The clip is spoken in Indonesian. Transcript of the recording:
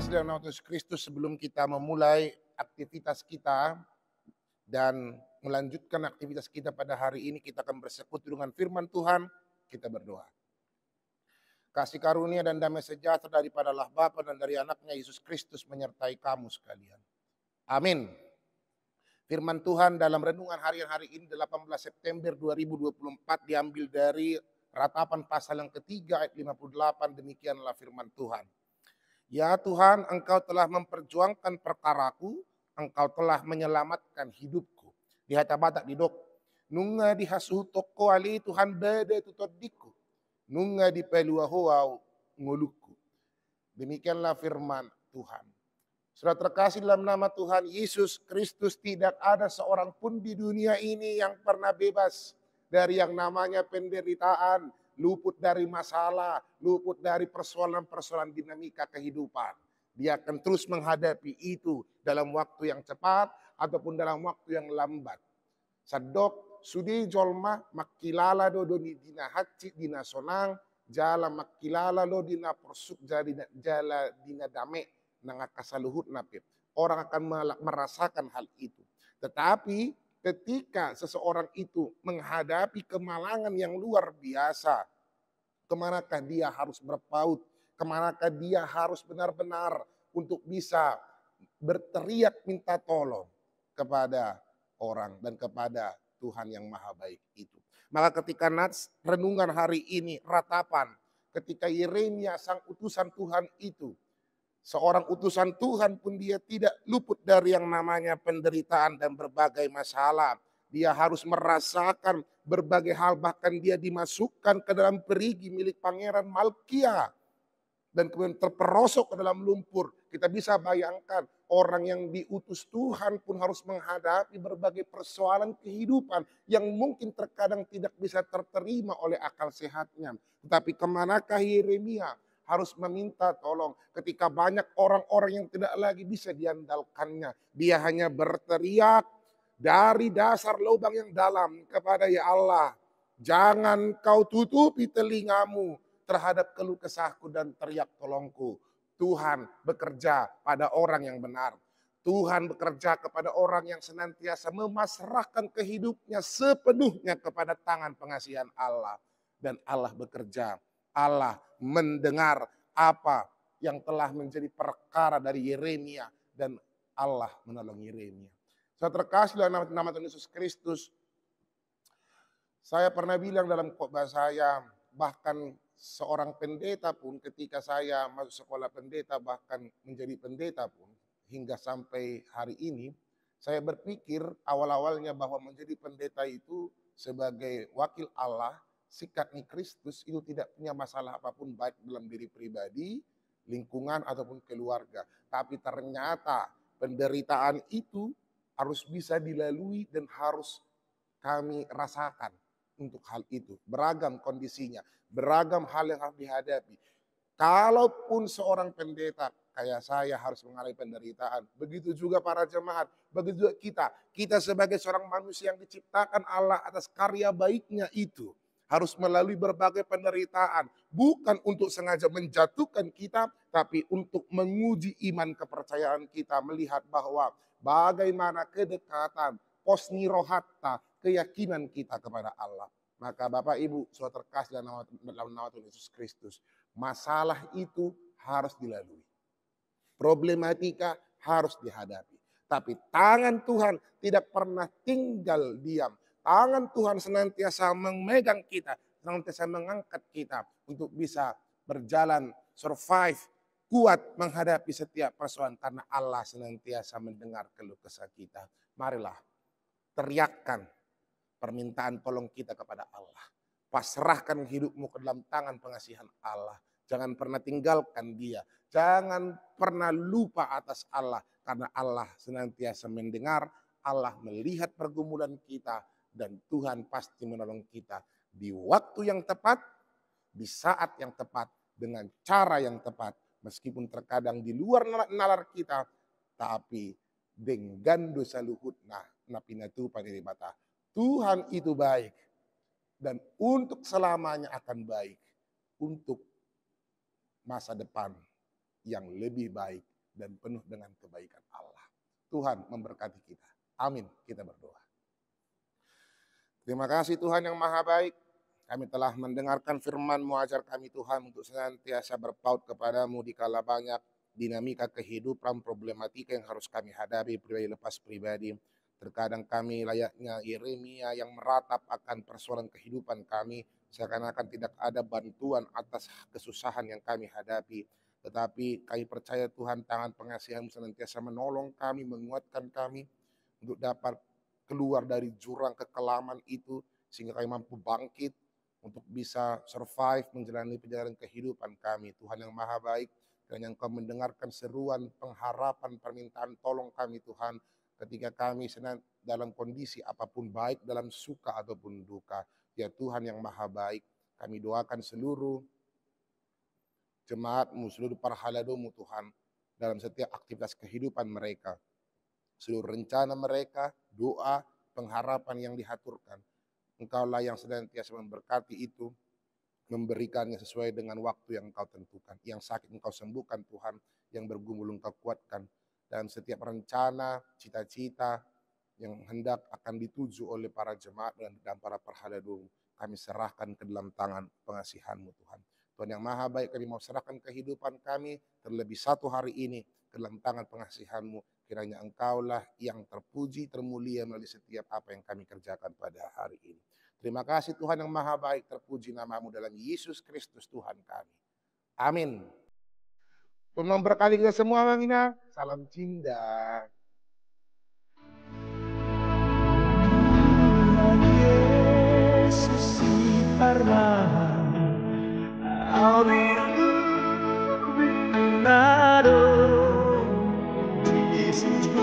terkasih dalam nama Yesus Kristus, sebelum kita memulai aktivitas kita dan melanjutkan aktivitas kita pada hari ini, kita akan bersekutu dengan firman Tuhan. Kita berdoa. Kasih karunia dan damai sejahtera daripada Allah Bapa dan dari anaknya Yesus Kristus menyertai kamu sekalian. Amin. Firman Tuhan dalam renungan harian hari ini 18 September 2024 diambil dari Ratapan pasal yang ketiga ayat 58. Demikianlah firman Tuhan. Ya Tuhan, Engkau telah memperjuangkan perkaraku, Engkau telah menyelamatkan hidupku. Di hata batak didok, nunga dihasuh toko ali Tuhan beda tutodiku, nunga di pelua huau nguluku. Demikianlah firman Tuhan. Sudah terkasih dalam nama Tuhan Yesus Kristus, tidak ada seorang pun di dunia ini yang pernah bebas dari yang namanya penderitaan, luput dari masalah, luput dari persoalan-persoalan dinamika kehidupan. Dia akan terus menghadapi itu dalam waktu yang cepat ataupun dalam waktu yang lambat. Sadok sudi jolma makilala do dina haci dina sonang, jala makilala lo dina persuk jala dina dame nangakasaluhut napip. Orang akan merasakan hal itu. Tetapi ketika seseorang itu menghadapi kemalangan yang luar biasa, kemanakah dia harus berpaut? Kemanakah dia harus benar-benar untuk bisa berteriak minta tolong kepada orang dan kepada Tuhan yang maha baik itu. Maka ketika renungan hari ini, ratapan, ketika Yeremia sang utusan Tuhan itu, seorang utusan Tuhan pun dia tidak luput dari yang namanya penderitaan dan berbagai masalah. Dia harus merasakan berbagai hal, bahkan dia dimasukkan ke dalam perigi milik Pangeran Malkia. Dan kemudian terperosok ke dalam lumpur. Kita bisa bayangkan orang yang diutus Tuhan pun harus menghadapi berbagai persoalan kehidupan yang mungkin terkadang tidak bisa terterima oleh akal sehatnya. Tetapi kemanakah Yeremia harus meminta tolong ketika banyak orang-orang yang tidak lagi bisa diandalkannya. Dia hanya berteriak dari dasar lubang yang dalam kepada ya Allah, jangan kau tutupi telingamu terhadap keluh kesahku dan teriak tolongku. Tuhan bekerja pada orang yang benar. Tuhan bekerja kepada orang yang senantiasa memasrahkan kehidupnya sepenuhnya kepada tangan pengasihan Allah. Dan Allah bekerja. Allah mendengar apa yang telah menjadi perkara dari Yeremia. Dan Allah menolong Yeremia. Saya terkasih dalam nama Tuhan Yesus Kristus. Saya pernah bilang dalam khotbah saya, bahkan seorang pendeta pun ketika saya masuk sekolah pendeta, bahkan menjadi pendeta pun, hingga sampai hari ini, saya berpikir awal-awalnya bahwa menjadi pendeta itu sebagai wakil Allah, sikatni Kristus itu tidak punya masalah apapun baik dalam diri pribadi, lingkungan ataupun keluarga. Tapi ternyata penderitaan itu harus bisa dilalui dan harus kami rasakan untuk hal itu. Beragam kondisinya, beragam hal yang harus dihadapi. Kalaupun seorang pendeta kayak saya harus mengalami penderitaan, begitu juga para jemaat, begitu juga kita. Kita sebagai seorang manusia yang diciptakan Allah atas karya baiknya itu, harus melalui berbagai penderitaan. Bukan untuk sengaja menjatuhkan kita, tapi untuk menguji iman kepercayaan kita. Melihat bahwa bagaimana kedekatan, posni rohatta, keyakinan kita kepada Allah. Maka Bapak Ibu, saudara terkasih dalam nama Tuhan Yesus Kristus, masalah itu harus dilalui. Problematika harus dihadapi. Tapi tangan Tuhan tidak pernah tinggal diam. Tangan Tuhan senantiasa memegang kita, senantiasa mengangkat kita untuk bisa berjalan, survive, kuat menghadapi setiap persoalan. Karena Allah senantiasa mendengar keluh kesah kita. Marilah teriakkan permintaan tolong kita kepada Allah. Pasrahkan hidupmu ke dalam tangan pengasihan Allah. Jangan pernah tinggalkan dia. Jangan pernah lupa atas Allah. Karena Allah senantiasa mendengar. Allah melihat pergumulan kita. Dan Tuhan pasti menolong kita. Di waktu yang tepat. Di saat yang tepat. Dengan cara yang tepat. Meskipun terkadang di luar nalar kita. Tapi dengan dosa luhutna. Napinatu paniribata. Tuhan itu baik. Dan untuk selamanya akan baik. Untuk masa depan yang lebih baik dan penuh dengan kebaikan Allah. Tuhan memberkati kita. Amin. Kita berdoa. Terima kasih Tuhan yang maha baik. Kami telah mendengarkan firman-Mu, ajar kami Tuhan untuk senantiasa berpaut kepadamu di kala banyak dinamika kehidupan, problematika yang harus kami hadapi pribadi lepas pribadi. Terkadang kami layaknya Yeremia yang meratap akan persoalan kehidupan kami, seakan-akan tidak ada bantuan atas kesusahan yang kami hadapi. Tetapi kami percaya Tuhan, tangan pengasihan-Mu senantiasa menolong kami, menguatkan kami untuk dapat keluar dari jurang kekelaman itu, sehingga kami mampu bangkit untuk bisa survive menjalani perjalanan kehidupan kami. Tuhan yang maha baik, dan yang Kau mendengarkan seruan pengharapan permintaan tolong kami Tuhan, ketika kami sedang dalam kondisi apapun, baik dalam suka ataupun duka. Ya Tuhan yang maha baik, kami doakan seluruh jemaat-Mu, seluruh para halado-Mu Tuhan, dalam setiap aktivitas kehidupan mereka, seluruh rencana mereka, doa, pengharapan yang dihaturkan. Engkaulah yang senantiasa memberkati itu, memberikannya sesuai dengan waktu yang Engkau tentukan. Yang sakit Engkau sembuhkan Tuhan, yang bergumul Engkau kuatkan. Dan setiap rencana, cita-cita yang hendak akan dituju oleh para jemaat dan para perhalado, kami serahkan ke dalam tangan pengasihan-Mu Tuhan. Tuhan yang maha baik, kami mau serahkan kehidupan kami terlebih satu hari ini ke dalam tangan pengasihan-Mu. Kiranya Engkaulah yang terpuji, termulia melalui setiap apa yang kami kerjakan pada hari ini. Terima kasih Tuhan yang maha baik, terpuji nama-Mu dalam Yesus Kristus Tuhan kami. Amin. Tuhan memberkati kita semua, Bang. Salam cinta. Yesus si parmahan, I'll be illuminado. Jesus,